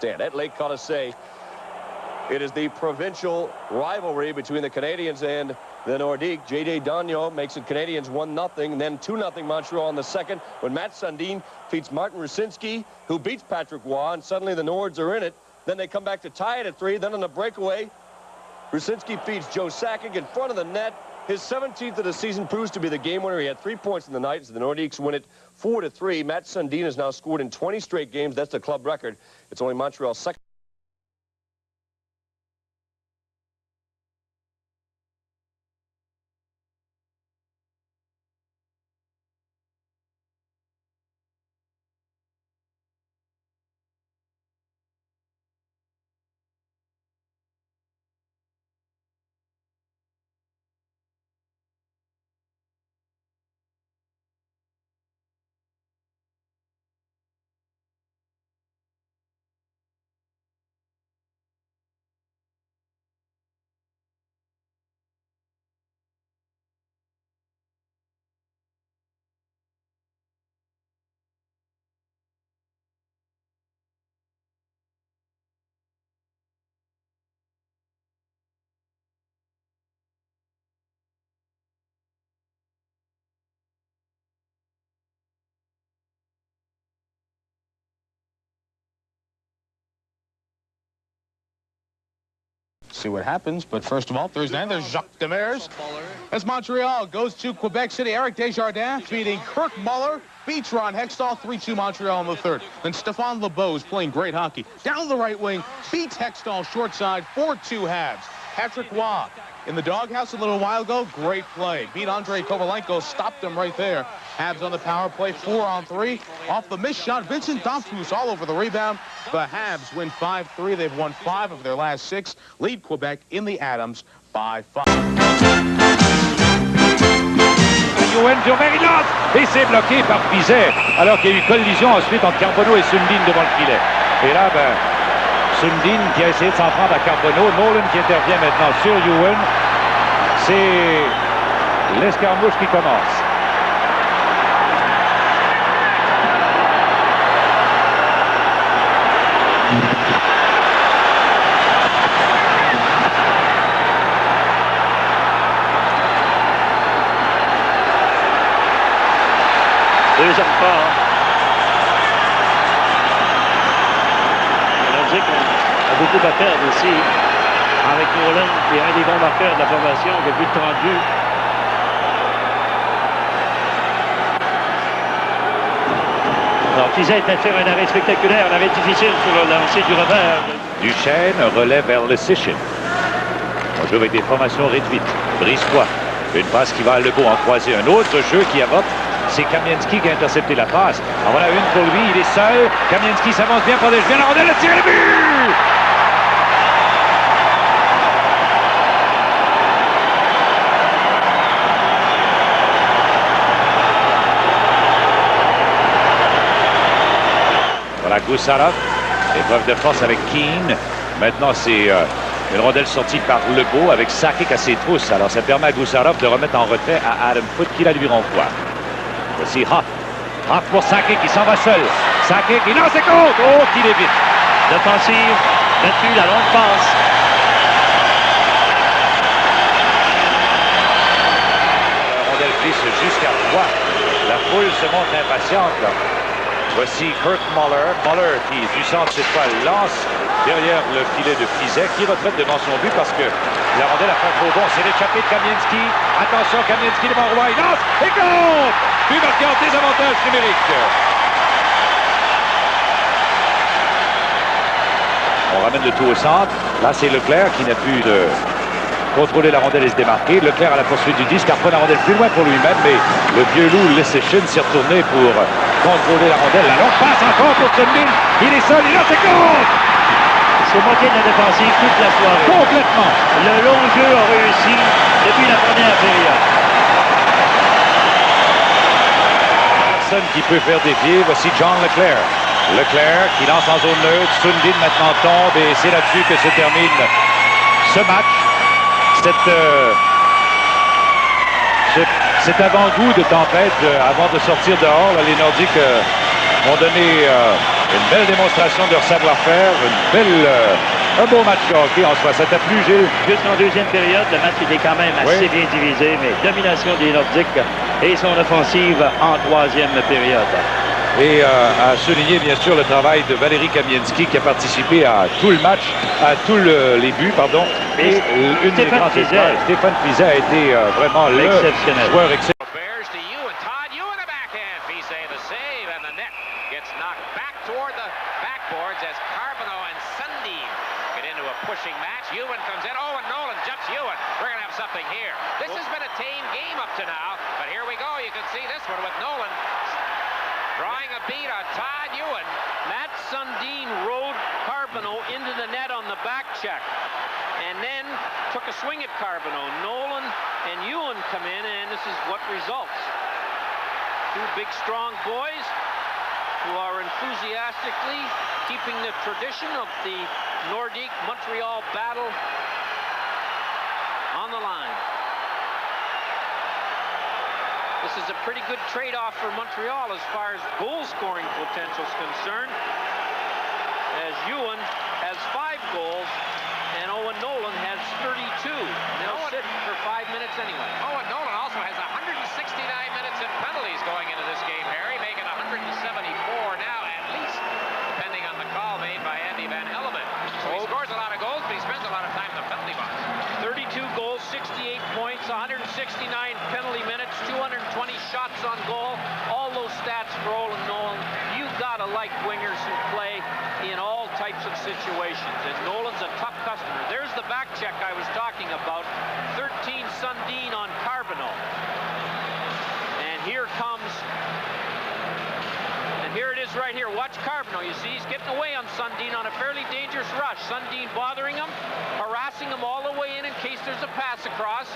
stand. At Lake Colisée, it is the provincial rivalry between the Canadians and the Nordiques. J.J. Dagnon makes it Canadians 1-0, then 2-0 Montreal in the second when Matt Sundin defeats Martin Rucinski, who beats Patrick Roy, and suddenly the Nords are in it. Then they come back to tie it at 3. Then on the breakaway, Rucinski feeds Joe Sakic in front of the net. His 17th of the season proves to be the game winner. He had 3 points in the night, so the Nordiques win it 4-3. Matt Sundin has now scored in 20 straight games. That's the club record. It's only Montreal's second. See what happens, but first of all, Thursday night, there's Jacques Demers. As Montreal goes to Quebec City, Eric Desjardins feeding Kirk Muller, beats Ron Hextall, 3-2 Montreal in the third. Then Stéphane Lebeau is playing great hockey. Down the right wing, beats Hextall short side, 4-2 Habs. Patrick Roy in the doghouse a little while ago, great play. Beat Andrei Kovalenko, stopped him right there. Habs on the power play, 4-on-3. Off the missed shot, Vincent Damphousse all over the rebound. The Habs win 5-3. They've won 5 of their last 6. Lead Quebec in the Adams 5-5. Yoann Durmer, il lance et c'est bloqué par Bizet, alors qu'il y a eu collision ensuite entre Carbonneau et Sundin devant le filet. Et là, Sundin qui a essayé de s'en prendre à Carbonneau, Nolan qui intervient maintenant sur Yoann. C'est l'escarmouche qui commence. Deuxième part. Le Nordique a beaucoup à perdre aussi. Avec Nolan, qui est un des bons marqueurs de la formation, de but de 30 buts. Alors, Fizet a fait un arrêt spectaculaire, un arrêt difficile sur le lancer du revers. Duchesne relève vers le Sichin. On joue avec des formations réduites. Brise-toi. Une passe qui va à Lebeau en croiser. Un autre jeu qui avorte. C'est Kamienski qui a intercepté la passe. En voilà une pour lui, il est seul. Kamienski s'avance bien, protège bien la rondelle, le tir et le but! Voilà Goussarov, épreuve de force avec Keane. Maintenant c'est une rondelle sortie par Lebeau avec Sakic à ses trousses. Alors ça permet à Goussarov de remettre en retrait à Adam Foote qui la lui renvoie. Voici Hoff. Hoff pour Sakic qui s'en va seul. Sakic, il lance et compte. Oh, qu'il évite. L'offensive, battue, la longue passe. La rondelle glisse jusqu'à Roy. La foule se montre impatiente. Là. Voici Kirk Muller. Muller qui, du centre cette fois, lance derrière le filet de Fizet qui retraite devant son but parce que la rondelle a pas trop bon. C'est l'échappée de Kamienski. Attention, Kamienski devant Roy. Il lance et compte. But marqué en désavantage numérique. On ramène le tout au centre. Là, c'est Leclerc qui n'a plus de contrôler la rondelle et se démarquer. Leclerc à la poursuite du disque, reprend la rondelle plus loin pour lui-même, mais le vieux loup, le Sichin, s'est retourné pour contrôler la rondelle. La longue passe encore pour Sundin. Il est seul, il a ses comptes. C'est moitié de la défensive toute la soirée. Complètement. Le long jeu a réussi depuis la première période. Personne qui peut faire dévier. Voici John Leclerc. Leclerc qui lance en zone neutre. Sundin maintenant tombe et c'est là-dessus que se termine ce match. Cet avant-goût de tempête avant de sortir dehors. Là, les Nordiques ont donné Une belle démonstration de leur savoir-faire, un beau match de hockey en soi. Ça t'a plu, Gilles? Jusqu'en deuxième période, le match était quand même assez bien divisé, mais domination des Nordiques et son offensive en troisième période. Et à souligner, bien sûr, le travail de Valérie Kamienski qui a participé à tout le match, à tous les buts, pardon. Et une des grandes étoiles, Stéphane Fiset, a été vraiment le joueur exceptionnel. Pushing match. Ewan comes in. Oh, and Nolan jumps Ewan. We're going to have something here. This has been a tame game up to now, but here we go. You can see this one with Nolan drawing a beat on Todd Ewan. Matt Sundin rode Carbonneau into the net on the back check and then took a swing at Carbonneau. Nolan and Ewan come in, and this is what results. Two big, strong boys who are enthusiastically keeping the tradition of the Nordique Montreal battle on the line. This is a pretty good trade-off for Montreal as far as goal-scoring potential is concerned, as Ewan has 5 goals and Owen Nolan has 32. They'll sit for 5 minutes anyway. Owen Nolan also has 169 minutes in penalties going into this game, Harry, making 174 now at least, depending on the call made by Andy Van Helleman. So he scores a lot of goals, but he spends a lot of time in the penalty box. 32 goals, 68 points, 169 penalty minutes, 220 shots on goal. All those stats for Owen Nolan. You gotta like wingers who play in all types of situations, and Nolan's a tough customer. There's the back check I was talking about. 13 Sundin on Carbonneau. And here comes, and here it is right here. Watch Carbonneau. You see he's getting away on Sundin on a fairly dangerous rush. Sundin bothering him, harassing him all the way in case there's a pass across,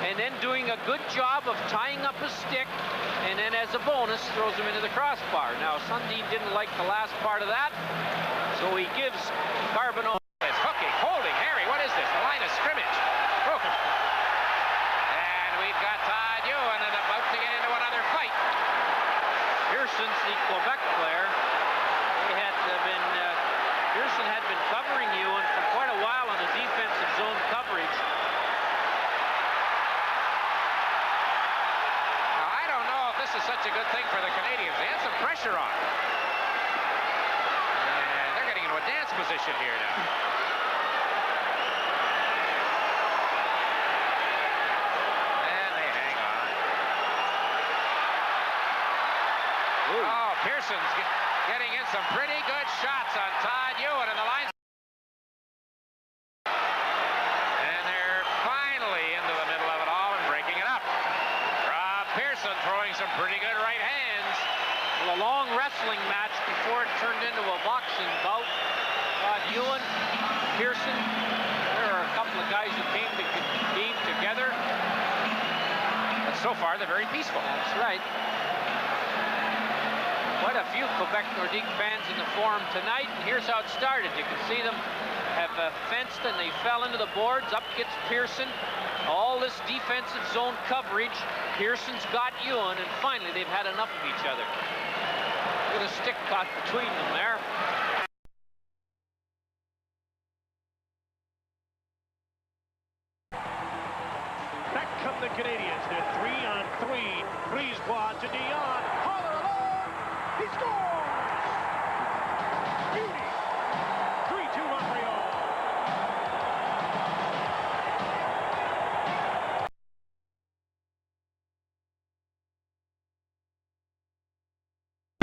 and then doing a good job of tying up his stick, and then as a bonus throws him into the crossbar. Now Sundin didn't like the last part of that, so he gives Carbonneau. It's hooking, holding, Harry, what is this? The line of scrimmage. Broken. And we've got Todd Ewan and about to get into another fight. Pearson's the Quebec player. Pearson had been covering Ewan for quite a while on the defensive zone coverage. Now, I don't know if this is such a good thing for the Canadians. They have some pressure on. And they're getting into a dance position here now. And they hang on. Ooh. Oh, Pearson's getting in some pretty good shots on Todd Ewan, and the line. And they're finally into the middle of it all and breaking it up. Rob Pearson throwing some pretty good right hands. A long wrestling match before it turned into a boxing bout. Todd Ewan, Pearson, there are a couple of guys who came to the game together. But so far, they're very peaceful. That's right. Quite a few Quebec Nordique fans in the forum tonight, and here's how it started. You can see them have fenced and they fell into the boards. Up gets Pearson. All this defensive zone coverage. Pearson's got Ewan, and finally they've had enough of each other. With a stick caught between them there. Back come the Canadians. They're 3-on-3. Brisebois to Dion. Holler alone. He scores! Beauty. 3-2 Montreal.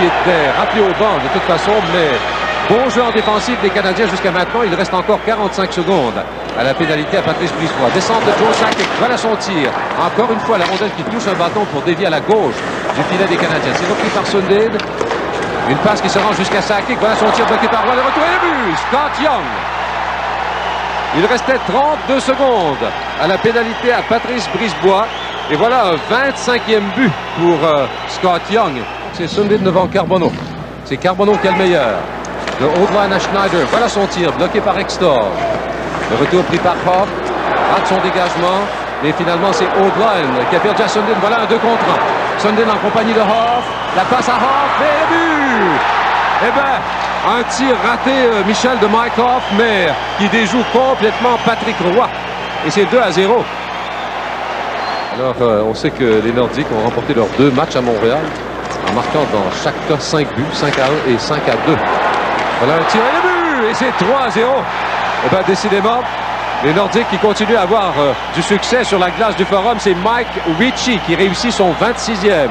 Il était rappelé au banc de toute façon, mais bon jeu en défensif des Canadiens jusqu'à maintenant. Il reste encore 45 secondes à la pénalité à Patrice Brisebois. Descente de Joe Sakic, voilà son tir. Encore une fois, la rondelle qui touche un bâton pour dévier à la gauche du filet des Canadiens. C'est repris par Sundin. Une passe qui se rend jusqu'à Sakic. Voilà son tir bloqué par Roy. Le retour et le but. Scott Young. Il restait 32 secondes à la pénalité à Patrice Brisebois. Et voilà un 25e but pour Scott Young. C'est Sundin devant Carbonneau. C'est Carbonneau qui est le meilleur. Le haut de line à Schneider. Voilà son tir bloqué par Hextall. Le retour pris par Hoff. Rate son dégagement. Mais finalement, c'est O'Dwyer qui a perdu à Sundin. Voilà un 2 contre 1. Sundin en compagnie de Hoff. La passe à Hoff. Et le but! Eh bien, Un tir raté, Michel, de Mike Hoff, mais qui déjoue complètement Patrick Roy. Et c'est 2-0. Alors, on sait que les Nordiques ont remporté leurs 2 matchs à Montréal, en marquant dans chaque cas 5 buts, 5-1 et 5-2. Voilà un tir et le but! Et c'est 3-0. Et bien, décidément, les Nordiques qui continuent à avoir du succès sur la glace du Forum, c'est Mike Ritchie qui réussit son 26e.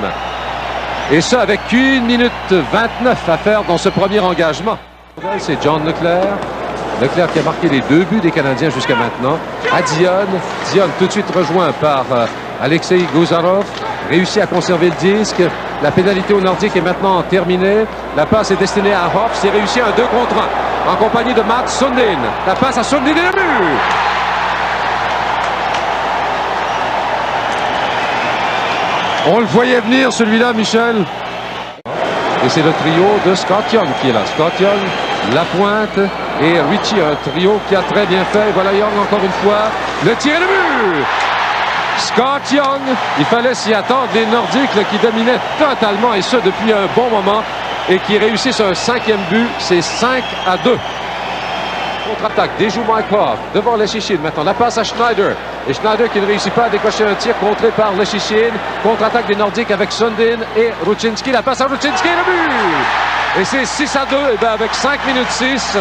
Et ça avec 1 minute 29 à faire dans ce premier engagement. C'est John Leclerc. Leclerc qui a marqué les 2 buts des Canadiens jusqu'à maintenant. À Dionne. Dionne tout de suite rejoint par Alexei Gozarov. Réussit à conserver le disque. La pénalité aux Nordiques est maintenant terminée. La passe est destinée à Hoff. C'est réussi un 2 contre 1 en compagnie de Mats Sundin. La passe à Sundin et le but! On le voyait venir celui-là, Michel. Et c'est le trio de Scott Young qui est là. Scott Young, Lapointe et Ritchie, un trio qui a très bien fait. Voilà Young encore une fois. Le tir et le but! Scott Young, il fallait s'y attendre. Les Nordiques là, qui dominaient totalement et ce depuis un bon moment et qui réussissent un 5e but. C'est 5-2. Contre-attaque, déjoue Mike Hoff devant Leschyshyn. Maintenant, la passe à Schneider. Et Schneider qui ne réussit pas à décocher un tir contré par Leschyshyn. Contre-attaque des Nordiques avec Sundin et Ruchinski. La passe à Ruchinski et le but! Et c'est 6-2. Et bien, avec 5 minutes 6,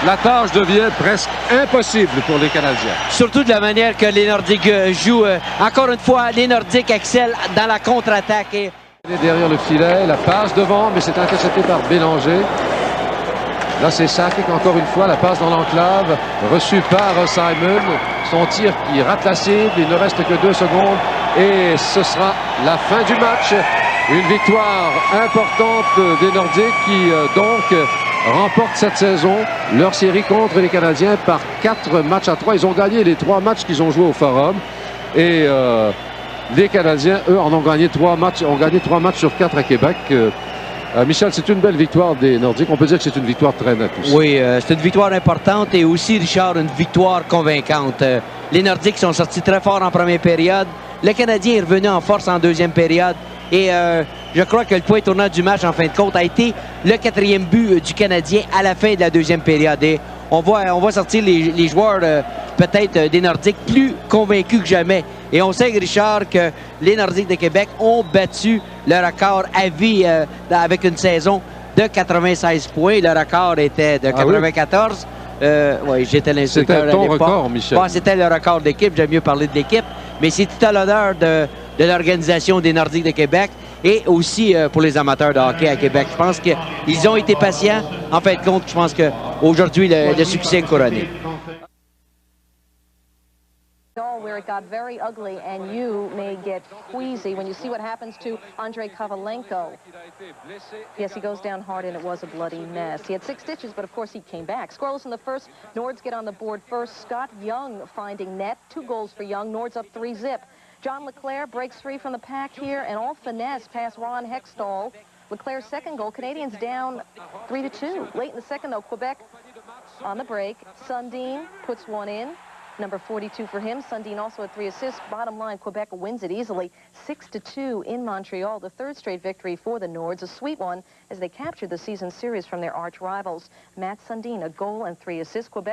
la tâche devient presque impossible pour les Canadiens. Surtout de la manière que les Nordiques jouent. Encore une fois, les Nordiques excellent dans la contre-attaque. Et... Derrière le filet, la passe devant, mais c'est intercepté par Bélanger. Là, c'est Sakic, encore une fois, la passe dans l'enclave, reçue par Simon. Son tir qui rate la cible, il ne reste que 2 secondes. Et ce sera la fin du match. Une victoire importante des Nordiques qui, donc, remportent cette saison leur série contre les Canadiens par 4-3. Ils ont gagné les 3 matchs qu'ils ont joués au Forum. Et les Canadiens, eux, en ont gagné 3 matchs. Ont gagné 3 matchs sur 4 à Québec. Michel, c'est une belle victoire des Nordiques. On peut dire que c'est une victoire très nette aussi. Oui, c'est une victoire importante et aussi, Richard, une victoire convaincante. Les Nordiques sont sortis très fort en première période. Le Canadien est revenu en force en deuxième période. Et je crois que le point tournant du match, en fin de compte, a été le 4e but du Canadien à la fin de la deuxième période. Et on voit sortir les joueurs, peut-être des Nordiques, plus convaincus que jamais. Et on sait, Richard, que les Nordiques de Québec ont battu le record à vie avec une saison de 96 points. Le record était de 94. Oui, j'étais l'instructeur à l'époque. C'était ton record, Michel. Bon, c'était le record d'équipe. J'aime mieux parler de l'équipe. Mais c'est tout à l'honneur de l'organisation des Nordiques de Québec et aussi pour les amateurs de hockey à Québec. Je pense qu'ils ont été patients. En fin de compte, je pense qu'aujourd'hui, le succès est couronné. Where it got very ugly, and you may get queasy when you see what happens to Andrei Kovalenko. Yes, he goes down hard, and it was a bloody mess. He had 6 stitches, but of course he came back. Scoreless in the first. Nords get on the board first. Scott Young finding net. 2 goals for Young. Nords up 3-0. John Leclerc breaks free from the pack here, and all finesse past Ron Hextall. Leclerc's second goal. Canadians down 3-2. Late in the second, though, Quebec on the break. Sundin puts one in. Number 42 for him. Sundin also had 3 assists. Bottom line, Quebec wins it easily, 6-2 in Montreal. The 3rd straight victory for the Nords, a sweet one as they captured the season series from their arch rivals. Matt Sundin, a goal and 3 assists. Quebec